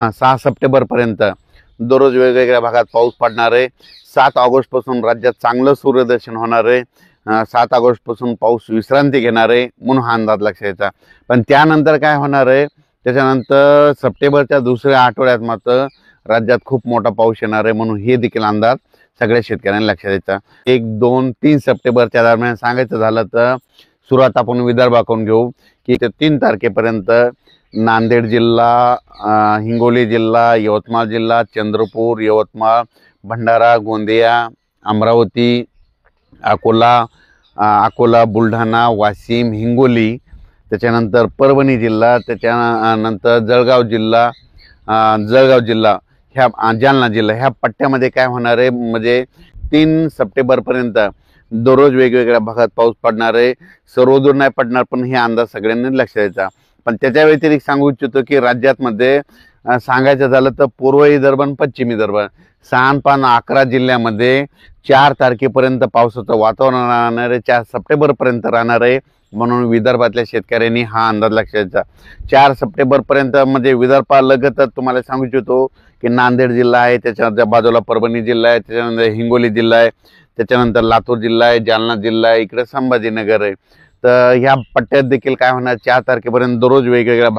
6 सप्टेंबरपर्यंत दररोज वेगवेगळ्या भागात पाऊस पडणार आहे। 7 ऑगस्टपासून राज्यात चांगलं सूर्यदर्शन होणार आहे। 7 ऑगस्टपासून पाऊस विश्रांती घेणार आहे म्हणून हा अंदाज लक्षात यायचा। पण त्यानंतर काय होणार आहे, त्याच्यानंतर सप्टेंबरच्या दुसऱ्या आठवड्यात मात्र राज्यात खूप मोठा पाऊस येणार आहे म्हणून हे देखील अंदाज सगळ्या शेतकऱ्यांना लक्षात यायचा। 1, 2, 3 सप्टेंबरच्या दरम्यान सांगायचं झालं तर सुरुवात आपण विदर्भाकडून घेऊ की 3 तारखेपर्यंत नांदेड जिल्हा, हिंगोली जिल्हा, यवतमाळ जिल्हा, चंद्रपूर, यवतमाळ, भंडारा, गोंदिया, अमरावती, अकोला, बुलढाणा, वाशिम, हिंगोली, त्याच्यानंतर परभणी जिल्हा, त्याच्यानंतर जळगाव जिल्हा, ह्या जालना जिल्हा, ह्या पट्ट्यामध्ये काय होणार आहे म्हणजे 3 सप्टेंबरपर्यंत दररोज वेगवेगळ्या भागात पाऊस पडणार आहे। सर्वदूर नाही पडणार पण हे अंदाज सगळ्यांनी लक्षात द्यायचा। पण त्याच्या व्यतिरिक्त सांगू इच्छितो की राज्यात मध्ये सांगायचं झालं तर पूर्व विदर्भ आणि पश्चिम विदर्भ 11 जिल्ह्यामध्ये 4 तारखेपर्यंत पावसाचं वातावरण राहणार आहे, 4 सप्टेंबरपर्यंत राहणार आहे म्हणून विदर्भातल्या शेतकऱ्यांनी हा अंदाज लक्षात द्यायचा। 4 सप्टेंबरपर्यंत म्हणजे विदर्भालगतच तुम्हाला सांगू इच्छितो की नांदेड जिल्हा आहे, त्याच्या बाजूला परभणी जिल्हा आहे, त्याच्यानंतर हिंगोली जिल्हा आहे, त्याच्यानंतर लातूर जिल्हा आहे, जालना जिल्हा आहे, इकडे संभाजीनगर आहे। तर ह्या पट्ट्यात देखील काय होणार 4 तारखेपर्यंत दररोज वेगवेगळ्या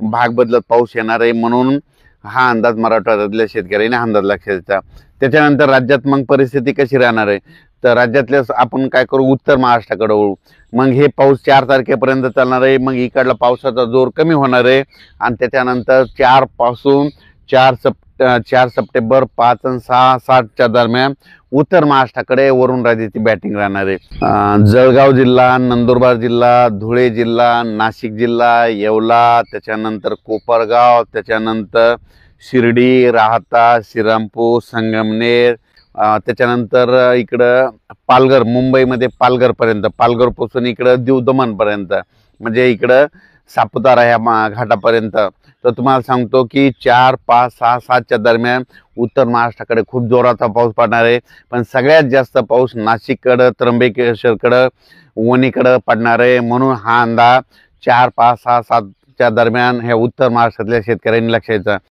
भाग बदलत पाऊस येणार आहे म्हणून हा अंदाज मराठवाड्यातल्या शेतकऱ्यांनी अंदाज लक्षात द्यायचा। त्याच्यानंतर राज्यात मग परिस्थिती कशी राहणार आहे तर राज्यातल्या आपण काय करू उत्तर महाराष्ट्राकडे वळू। मग हे पाऊस 4 तारखेपर्यंत चालणार आहे, मग इकडला पावसाचा जोर कमी होणार आहे आणि त्याच्यानंतर 4 पासून 4 सप्टेंबर 5 आणि 6, 7च्या दरम्यान उत्तर महाराष्ट्राकडे वरुण राजाची बॅटिंग राहणार आहे। जळगाव जिल्हा, नंदुरबार जिल्हा, धुळे जिल्हा, नाशिक जिल्हा, येवला, त्याच्यानंतर कोपरगाव, त्याच्यानंतर शिर्डी, राहाता, श्रीरामपूर, संगमनेर, त्याच्यानंतर इकडं पालघर, मुंबईमध्ये पालघरपर्यंत, पालघरपासून इकडं दीव दमणपर्यंत म्हणजे इकडं सापुतारा ह्या घाटापर्यंत। तर तुम्हाला सांगतो की 4, 5, 6, 7च्या दरम्यान उत्तर महाराष्ट्राकडे खूप जोराचा पाऊस पडणार आहे। पण सगळ्यात जास्त पाऊस नाशिककडं, त्र्यंबकेश्वरकडं, वणीकडं पडणार आहे म्हणून हा अंदाज 4, 5, 6, 7च्या दरम्यान ह्या उत्तर महाराष्ट्रातल्या शेतकऱ्यांनी लक्षात द्यायचा।